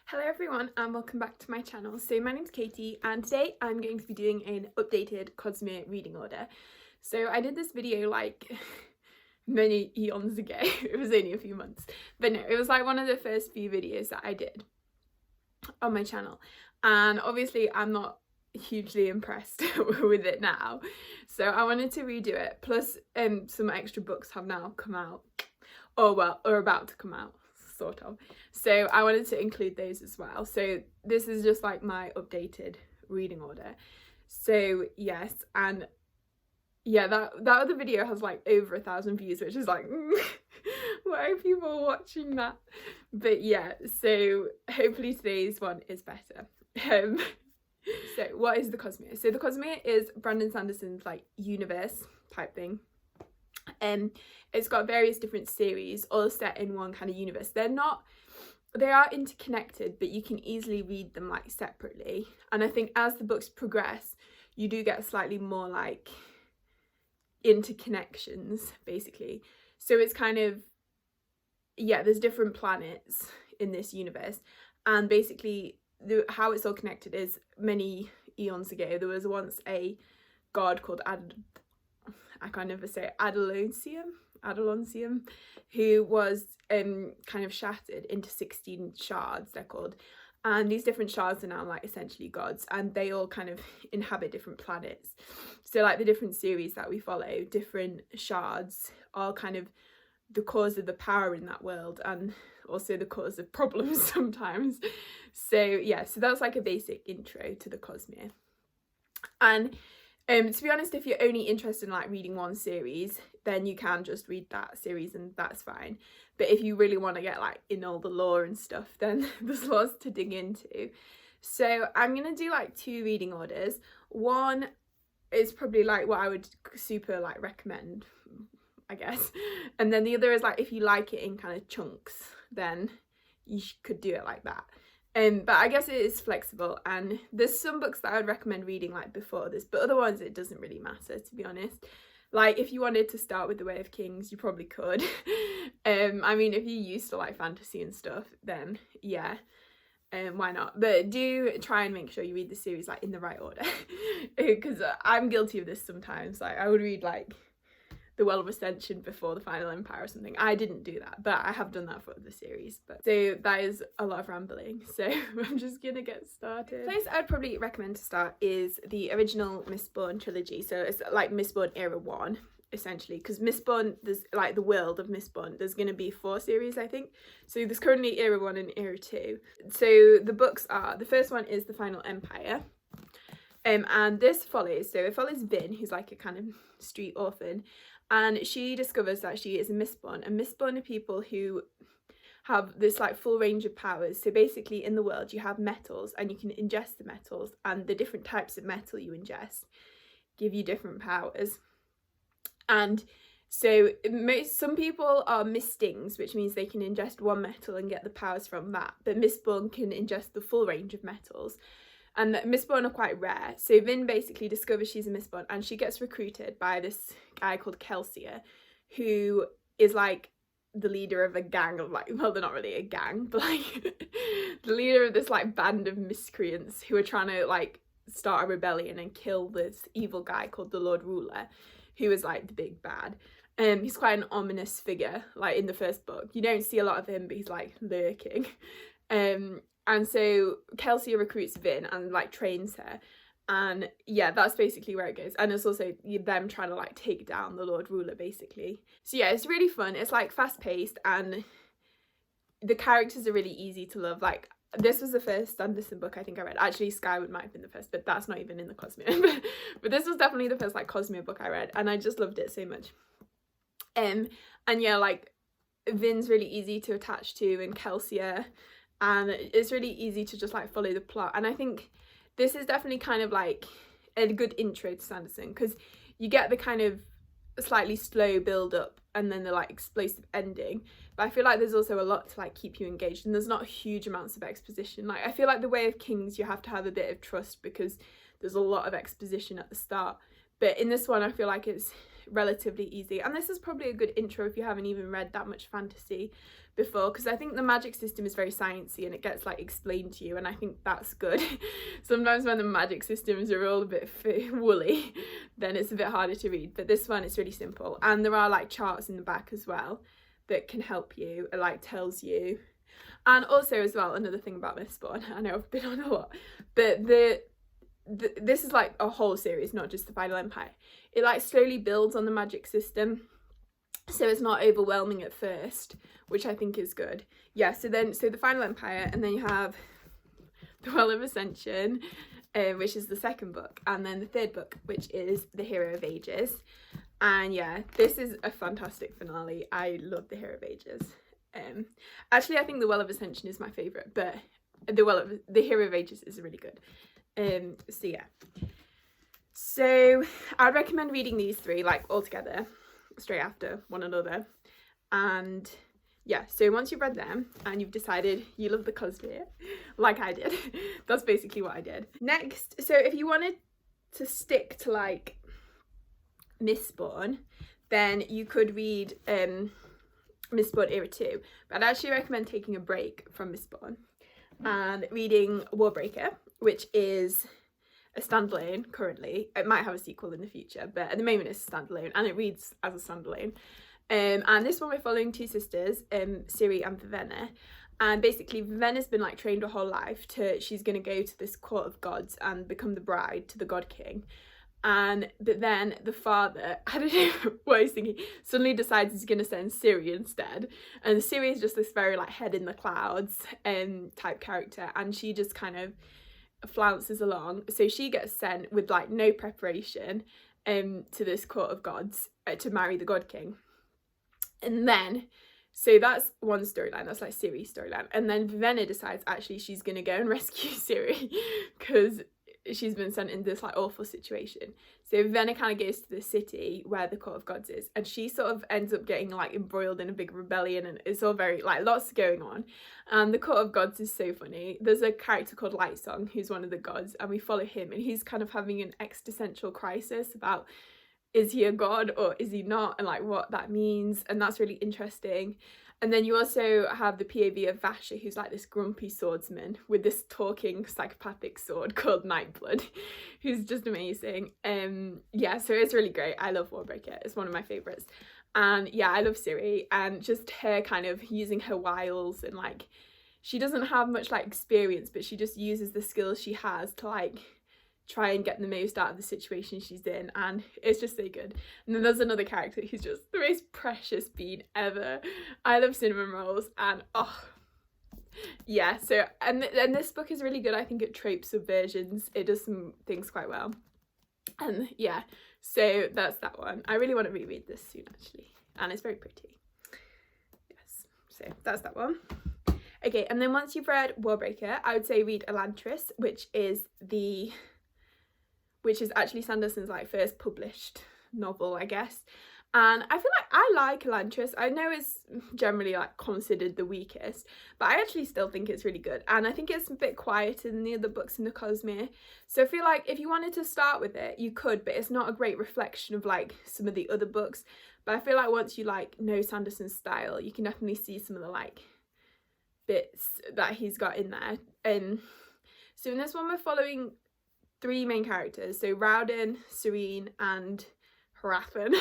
Hello everyone and welcome back to my channel. So my name's Katie and today I'm going to be doing an updated Cosmere reading order. So I did this video like many eons ago. It was only a few months, but no, it was like one of the first few videos that I did on my channel, and obviously I'm not hugely impressed with it now, so I wanted to redo it. Plus some extra books have now come out, or about to come out, sort of, so I wanted to include those as well. So this is just like my updated reading order. So yes, and yeah, that other video has like over 1,000 views, which is like why are people watching that? But yeah, so hopefully today's one is better. So what is the Cosmere? So the Cosmere is Brandon Sanderson's like universe type thing. It's got various different series all set in one kind of universe. They are interconnected, but you can easily read them like separately, and I think as the books progress you do get slightly more like interconnections basically. So it's kind of, yeah, there's different planets in this universe, and basically how it's all connected is many eons ago there was once a god called Adalonsium, who was kind of shattered into 16 shards, they're called, and these different shards are now like essentially gods, and they all kind of inhabit different planets. So like the different series that we follow, different shards are kind of the cause of the power in that world, and also the cause of problems sometimes. So yeah, so that's like a basic intro to the Cosmere. And to be honest, if you're only interested in like reading one series, then you can just read that series and that's fine. But if you really want to get like in all the lore and stuff, then there's lots to dig into. So I'm gonna do like two reading orders. One is probably like what I would super like recommend, I guess, and then the other is like if you like it in kind of chunks, then you could do it like that. But I guess it is flexible, and there's some books that I would recommend reading like before this, but other ones it doesn't really matter, to be honest. Like if you wanted to start with The Way of Kings, you probably could. I mean, if you're used to like fantasy and stuff, then yeah, why not? But do try and make sure you read the series like in the right order, because I'm guilty of this sometimes. Like I would read like The Well of Ascension before The Final Empire or something. I didn't do that, but I have done that for other series. But so that is a lot of rambling, so I'm just gonna get started. The place I'd probably recommend to start is the original Mistborn trilogy. So it's like Mistborn Era 1 essentially, because Mistborn, there's like the world of Mistborn, there's gonna be 4 series I think. So there's currently Era 1 and Era 2. So the books are, the first one is The Final Empire, and this follows, so it follows Vin, who's like a kind of street orphan, and she discovers that she is a Mistborn, and Mistborn are people who have this like full range of powers. So basically in the world you have metals, and you can ingest the metals, and the different types of metal you ingest give you different powers. And so some people are Mistings, which means they can ingest one metal and get the powers from that, but Mistborn can ingest the full range of metals. And Mistborn are quite rare. So Vin basically discovers she's a Mistborn, and she gets recruited by this guy called Kelsier, who is like the leader of a gang of like, well, they're not really a gang, but like the leader of this like band of miscreants who are trying to like start a rebellion and kill this evil guy called the Lord Ruler, who is like the big bad. He's quite an ominous figure, like in the first book. You don't see a lot of him, but he's like lurking. And so Kelsier recruits Vin and like trains her, and yeah, that's basically where it goes. And it's also them trying to like take down the Lord Ruler basically. So yeah, it's really fun. It's like fast paced, and the characters are really easy to love. Like this was the first Sanderson book I think I read. Actually Skyward might have been the first, but that's not even in the Cosmere. But this was definitely the first like Cosmere book I read, and I just loved it so much. And yeah, like Vin's really easy to attach to, and Kelsier, and it's really easy to just like follow the plot. And I think this is definitely kind of like a good intro to Sanderson, because you get the kind of slightly slow build up and then the like explosive ending, but I feel like there's also a lot to like keep you engaged, and there's not huge amounts of exposition. Like I feel like The Way of Kings you have to have a bit of trust because there's a lot of exposition at the start, but in this one I feel like it's relatively easy. And this is probably a good intro if you haven't even read that much fantasy before, because I think the magic system is very sciencey and it gets like explained to you, and I think that's good. Sometimes when the magic systems are all a bit woolly, then it's a bit harder to read, but this one is really simple, and there are like charts in the back as well that can help you. It like tells you. And also as well, another thing about Mistborn, I know I've been on a lot, but this is like a whole series, not just the Final Empire. It like slowly builds on the magic system, so it's not overwhelming at first, which I think is good. Yeah, so the Final Empire, and then you have the Well of Ascension, which is the second book, and then the third book, which is the Hero of Ages. And yeah, this is a fantastic finale. I love the Hero of Ages. Actually, I think the Well of Ascension is my favourite, but the Hero of Ages is really good. So yeah, so I'd recommend reading these three like all together, straight after one another. And yeah, so once you've read them and you've decided you love the Cosmere, like I did, that's basically what I did. Next, so if you wanted to stick to like Mistborn, then you could read Mistborn Era 2, but I'd actually recommend taking a break from Mistborn and reading Warbreaker, which is a standalone currently. It might have a sequel in the future, but at the moment it's a standalone, and it reads as a standalone. And this one we're following two sisters, Ciri and Vivenna. And basically Vivenna's been like trained her whole life she's going to go to this court of gods and become the bride to the God King. But then the father, I don't know what he's thinking, suddenly decides he's going to send Ciri instead. And Ciri is just this very like head in the clouds type character, and she just kind of flounces along. So she gets sent with like no preparation to this court of gods to marry the God King. And then, so that's one storyline, that's like Ciri's storyline. And then Vivenna decides actually she's going to go and rescue Ciri because she's been sent in this like awful situation. So Vivenna kind of goes to the city where the Court of Gods is, and she sort of ends up getting like embroiled in a big rebellion, and it's all very like lots going on. And the Court of Gods is so funny. There's a character called Lightsong who's one of the gods, and we follow him, and he's kind of having an existential crisis about, is he a god or is he not, and like what that means, and that's really interesting. And then you also have the POV of Vasha, who's like this grumpy swordsman with this talking psychopathic sword called Nightblood, who's just amazing. Yeah, so it's really great. I love Warbreaker. It's one of my favourites. And yeah, I love Ciri, and just her kind of using her wiles, and like she doesn't have much like experience, but she just uses the skills she has to like try and get the most out of the situation she's in, and it's just so good. And then there's another character who's just the most precious bean ever. I love cinnamon rolls, and oh yeah, so and this book is really good, I think, at trope subversions. It does some things quite well. And yeah, so that's that one. I really want to reread this soon actually, and it's very pretty. Yes, so that's that one. Okay, and then once you've read Warbreaker, I would say read Elantris, which is actually Sanderson's like first published novel, I guess. And I feel like I like Elantris. I know it's generally like considered the weakest, but I actually still think it's really good. And I think it's a bit quieter than the other books in the Cosmere. So I feel like if you wanted to start with it, you could, but it's not a great reflection of like some of the other books. But I feel like once you like know Sanderson's style, you can definitely see some of the like bits that he's got in there. And so in this one we're following three main characters, so Rauden, Serene, and Hrathen.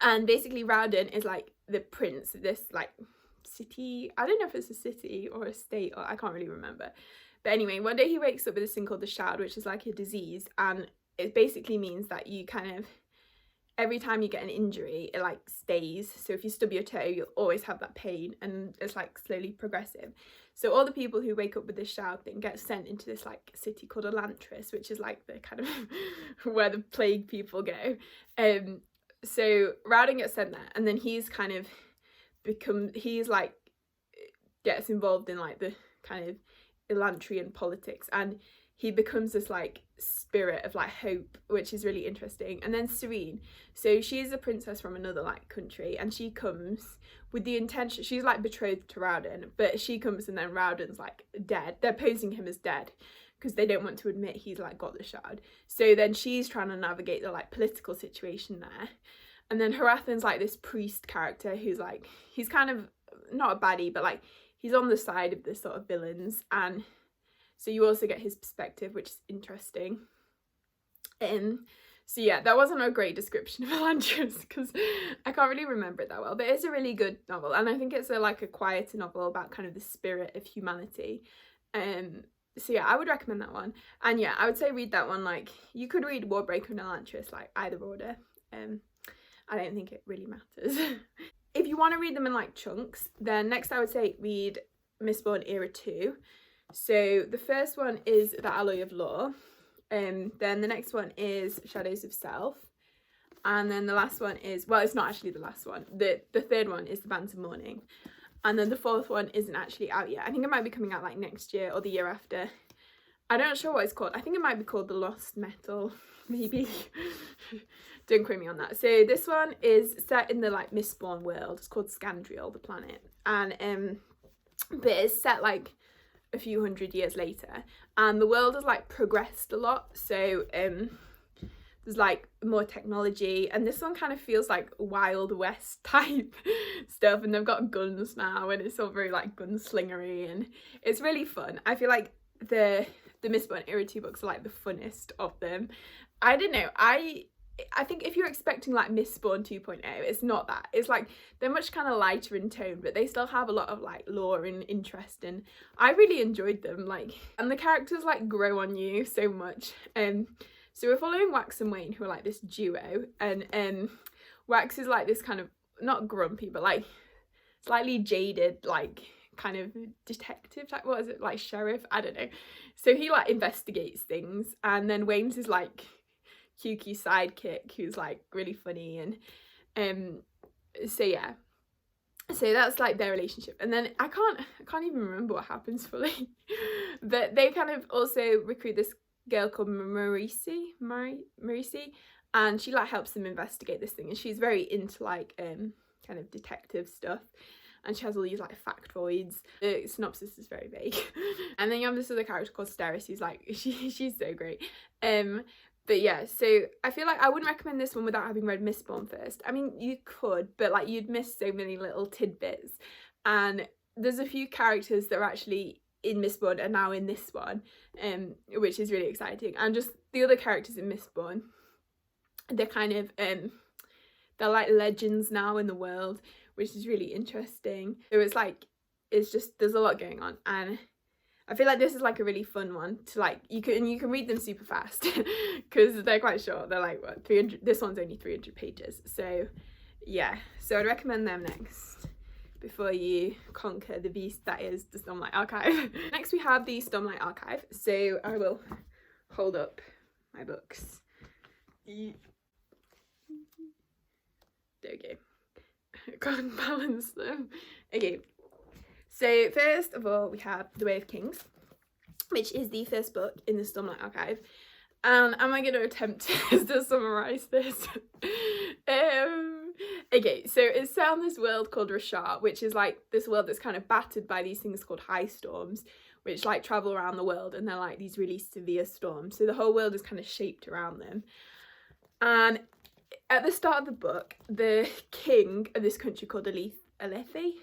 And basically Rauden is like the prince of this like city. I don't know if it's a city or a state, or I can't really remember. But anyway, one day he wakes up with this thing called the Shroud, which is like a disease, and it basically means that you kind of, every time you get an injury, it like stays. So if you stub your toe, you'll always have that pain, and it's like slowly progressive. So all the people who wake up with this Shroud thing get sent into this like city called Elantris, which is like the kind of where the plague people go. So Rauden gets sent there, and then he's kind of like gets involved in like the kind of Elantrian politics, and he becomes this like spirit of like hope, which is really interesting. And then Serene, so she's a princess from another like country, and she comes with the intention, she's like betrothed to Rauden, but she comes and then Rauden's like dead. They're posing him as dead because they don't want to admit he's like got the shard. So then she's trying to navigate the like political situation there. And then Harathan's like this priest character who's like, he's kind of not a baddie, but like he's on the side of the sort of villains, and so you also get his perspective, which is interesting. So yeah, that wasn't a great description of Elantris because I can't really remember it that well, but it's a really good novel, and I think it's like a quieter novel about kind of the spirit of humanity. So yeah, I would recommend that one. And yeah, I would say read that one. Like, you could read Warbreaker and Elantris, like either order. I don't think it really matters. If you want to read them in like chunks, then next I would say read Mistborn Era 2. So the first one is The Alloy of Law. Then the next one is Shadows of Self. And then the last one is, well, it's not actually the last one. The third one is The Bands of Mourning. And then the fourth one isn't actually out yet. I think it might be coming out like next year or the year after. I'm not sure what it's called. I think it might be called The Lost Metal, maybe. Don't quote me on that. So this one is set in the like Mistborn world. It's called Scandriel, the planet. And but it's set like a few hundred years later. And the world has like progressed a lot. So there's like more technology, and this one kind of feels like Wild West type stuff, and they've got guns now, and it's all very like gunslingery, and it's really fun. I feel like the Mistborn Era 2 books are like the funnest of them. I don't know, I think if you're expecting like Mistborn 2.0, it's not that. It's like they're much kind of lighter in tone, but they still have a lot of like lore and interest, and I really enjoyed them. Like, and the characters like grow on you so much. So we're following Wax and Wayne, who are like this duo, and Wax is like this kind of, not grumpy, but like slightly jaded, like kind of detective type, what is it, like sheriff, I don't know. So he like investigates things, and then Wayne's is like kooky sidekick who's like really funny, and so yeah, so that's like their relationship. And then I can't even remember what happens fully, but they kind of also recruit this girl called Marisi, and she like helps them investigate this thing, and she's very into like kind of detective stuff, and she has all these like factoids. The synopsis is very vague. And then you have this other character called Steris, who's like she's so great. But yeah, so I feel like I wouldn't recommend this one without having read Mistborn first. I mean, you could, but like you'd miss so many little tidbits, and there's a few characters that are actually in Mistborn and now in this one, which is really exciting. And just the other characters in Mistborn, they're kind of they're like legends now in the world, which is really interesting. So it's like, it's just, there's a lot going on, and I feel like this is like a really fun one to like, you can read them super fast because they're quite short. They're like what, 300, this one's only 300 pages. So yeah, so I'd recommend them next before you conquer the beast that is the Stomlight Archive. Next we have the Stomlight Archive. So I will hold up my books. There we go. I can't balance them. Okay, so first of all we have The Way of Kings, which is the first book in the Stomlight Archive. And am I going to attempt to summarise this? Okay, so it's set on this world called Rashar, which is like this world that's kind of battered by these things called high storms, which like travel around the world, and they're like these really severe storms. So the whole world is kind of shaped around them. And at the start of the book, the king of this country called Alethi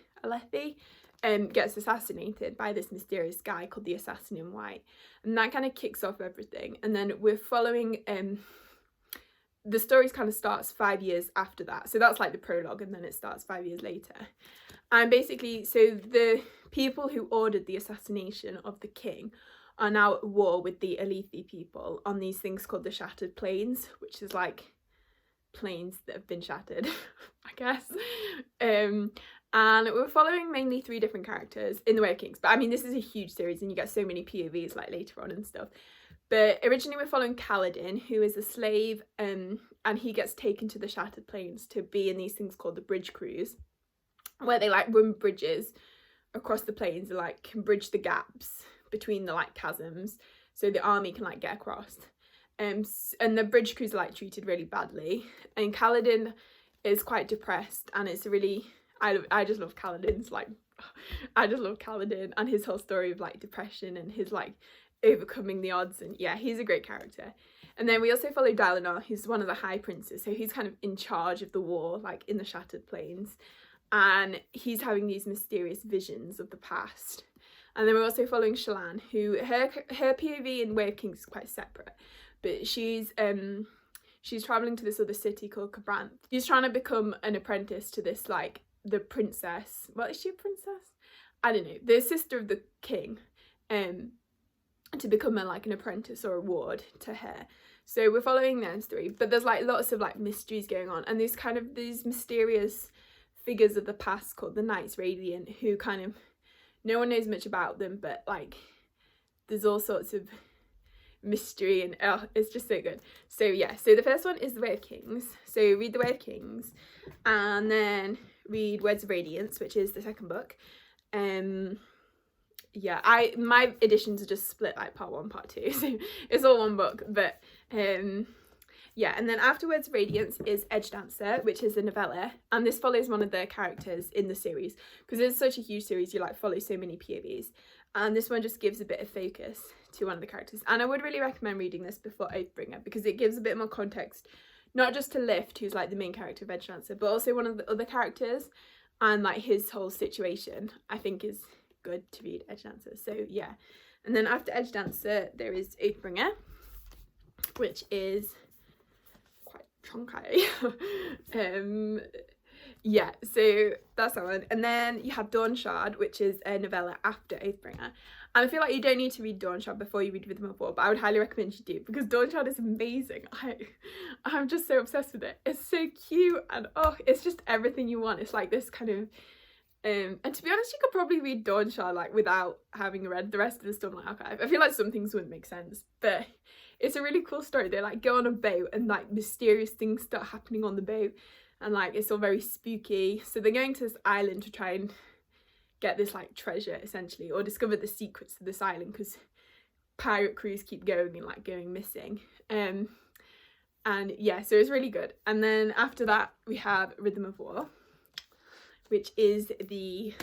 gets assassinated by this mysterious guy called the Assassin in White, and that kind of kicks off everything. And then we're following the story kind of starts 5 years after that, so that's like the prologue, and then it starts 5 years later. And basically, so the people who ordered the assassination of the king are now at war with the Alethi people on these things called the Shattered Plains, which is like planes that have been shattered, I guess. And we're following mainly 3 different characters in The Way of Kings, but I mean, this is a huge series and you get so many POVs like later on and stuff. But originally we're following Kaladin, who is a slave, and he gets taken to the Shattered Plains to be in these things called the bridge crews, where they like run bridges across the plains and like can bridge the gaps between the like chasms so the army can like get across. And the bridge crews are like treated really badly, and Kaladin is quite depressed, and it's a really, I just love Kaladin's like, I just love Kaladin and his whole story of like depression and his like overcoming the odds, and yeah, he's a great character. And then we also follow Dalinar, who's one of the High Princes, so he's kind of in charge of the war, like in the Shattered Plains, and he's having these mysterious visions of the past. And then we're also following Shallan, who her POV in Way of Kings is quite separate, but she's traveling to this other city called Cabranth. She's trying to become an apprentice to this, like, the princess. Well, is she a princess? I don't know. The sister of the king, to become an apprentice or a ward to her. So we're following those three, but there's like lots of like mysteries going on, and these mysterious figures of the past called the Knights Radiant, who kind of, no one knows much about them, but like there's all sorts of mystery, and oh, it's just so good. So yeah, so the first one is The Way of Kings. So read The Way of Kings, and then read Words of Radiance, which is the second book. Yeah, my editions are just split like part 1, part 2, so it's all one book. But yeah, and then after Words of Radiance is Edge Dancer, which is a novella, and this follows one of the characters in the series, because it's such a huge series, you like follow so many POVs, and this one just gives a bit of focus to one of the characters. And I would really recommend reading this before Oathbringer, because it gives a bit more context, not just to Lift, who's like the main character of Edge Dancer, but also one of the other characters, and like his whole situation, I think is good to read Edge Dancer. So yeah, and then after Edge Dancer there is Oathbringer, which is quite chunky. Yeah, so that's that one. And then you have Dawnshard, which is a novella after Oathbringer. And I feel like you don't need to read Dawnshard before you read Rhythm of War, but I would highly recommend you do, because Dawnshard is amazing. I'm just so obsessed with it. It's so cute, and oh, it's just everything you want. It's like this kind of and to be honest, you could probably read Dawnshard like without having read the rest of the Stomlight Archive. I feel like some things wouldn't make sense, but it's a really cool story. They like go on a boat, and like mysterious things start happening on the boat, and like it's all very spooky. So they're going to this island to try and get this like treasure, essentially, or discover the secrets of this island, because pirate crews keep going and like going missing. And yeah, so it's really good. And then after that we have Rhythm of War, which is the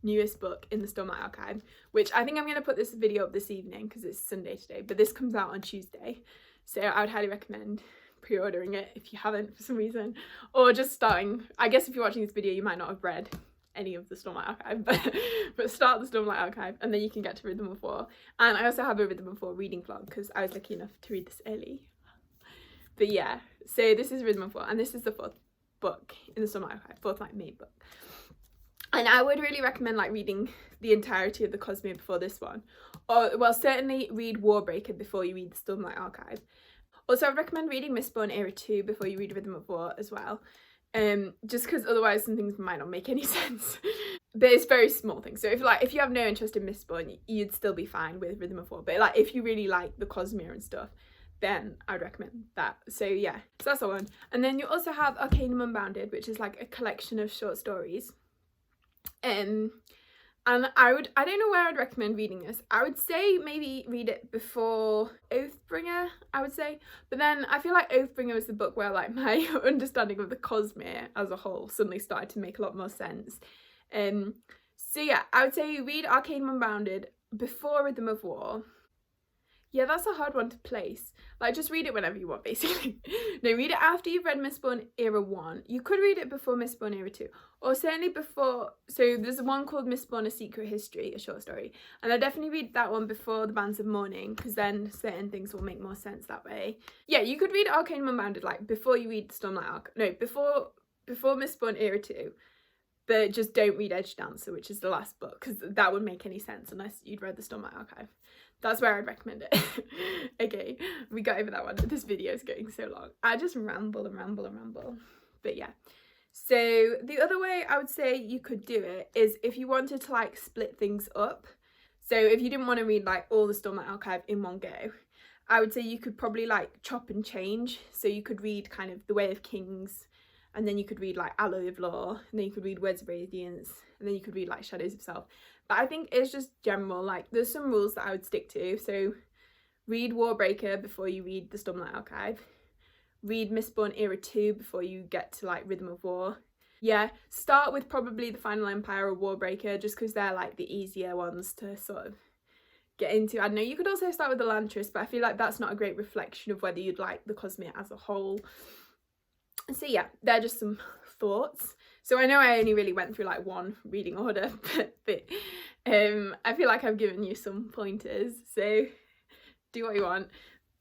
newest book in the Stomlight Archive, which I think I'm going to put this video up this evening because it's Sunday today, but this comes out on Tuesday. So I would highly recommend pre-ordering it if you haven't for some reason, or just starting. I guess if you're watching this video you might not have read any of the Stomlight Archive, but start the Stomlight Archive and then you can get to Rhythm of War. And I also have a Rhythm of War reading vlog because I was lucky enough to read this early. But yeah, so this is Rhythm of War, and this is the 4th book in the Stomlight Archive, 4th like main book. And I would really recommend like reading the entirety of the Cosmere before this one, or well, certainly read Warbreaker before you read the Stomlight Archive. Also, I would recommend reading Mistborn Era 2 before you read Rhythm of War as well, just because otherwise some things might not make any sense. But it's very small things, so if you have no interest in Mistborn, you'd still be fine with Rhythm of War. But like if you really like the Cosmere and stuff, then I'd recommend that. So yeah, so that's the one. And then you also have Arcadium Unbounded, which is like a collection of short stories. And I don't know where I'd recommend reading this. I would say maybe read it before Oathbringer, I would say. But then I feel like Oathbringer was the book where like my understanding of the Cosmere as a whole suddenly started to make a lot more sense. So yeah, I would say read Arcadium Unbounded before Rhythm of War. Yeah, that's a hard one to place. Like, just read it whenever you want, basically. No, read it after you've read Mistborn Era 1. You could read it before Mistborn Era 2. Or certainly before... So, there's one called Mistborn A Secret History, a short story. And I'd definitely read that one before The Bands of Mourning, because then certain things will make more sense that way. Yeah, you could read Arcadium Unbounded, like, before you read the Stomlight Archive. No, before Mistborn Era 2. But just don't read Edge Dancer, which is the last book, because that wouldn't make any sense unless you'd read the Stomlight Archive. That's where I'd recommend it. Okay, we got over that one. This video is getting so long. I just ramble and ramble and ramble. But yeah. So the other way I would say you could do it is if you wanted to like split things up. So if you didn't want to read like all the Stomlight Archive in one go, I would say you could probably like chop and change. So you could read kind of The Way of Kings, and then you could read like Alloy of Law, and then you could read Words of Radiance, and then you could read like Shadows of Self. But I think it's just general, like there's some rules that I would stick to. So read Warbreaker before you read the Stomlight Archive. Read Mistborn Era 2 before you get to like Rhythm of War. Yeah, start with probably The Final Empire or Warbreaker, just because they're like the easier ones to sort of get into. I know you could also start with Elantris, but I feel like that's not a great reflection of whether you'd like the Cosmere as a whole. So yeah, they're just some thoughts. So I know I only really went through like one reading order, but I feel like I've given you some pointers, so do what you want.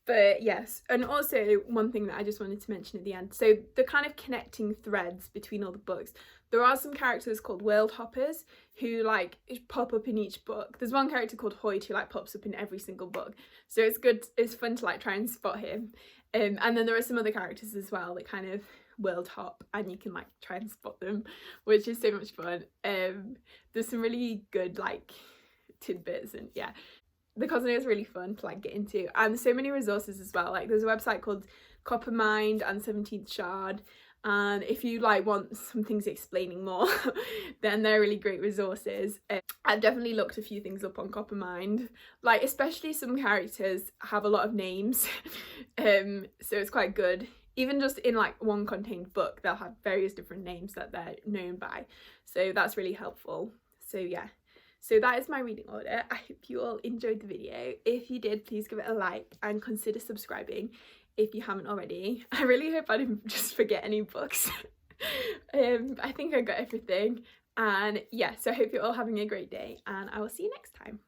But yes, and also one thing that I just wanted to mention at the end, so the kind of connecting threads between all the books, there are some characters called world hoppers who like pop up in each book. There's one character called Hoyt who like pops up in every single book, so it's fun to like try and spot him. And then there are some other characters as well that kind of world hop, and you can like try and spot them, which is so much fun. There's some really good like tidbits, and yeah, the Cosmere is really fun to like get into, and so many resources as well. Like there's a website called Coppermind and 17th Shard, and if you like want some things explaining more then they're really great resources. I've definitely looked a few things up on Coppermind, like especially some characters have a lot of names so it's quite good. Even just in like one contained book, they'll have various different names that they're known by, so that's really helpful. So yeah, so that is my reading order. I hope you all enjoyed the video. If you did, please give it a like and consider subscribing if you haven't already. I really hope I didn't just forget any books. I think I got everything, and yeah, so I hope you're all having a great day, and I will see you next time.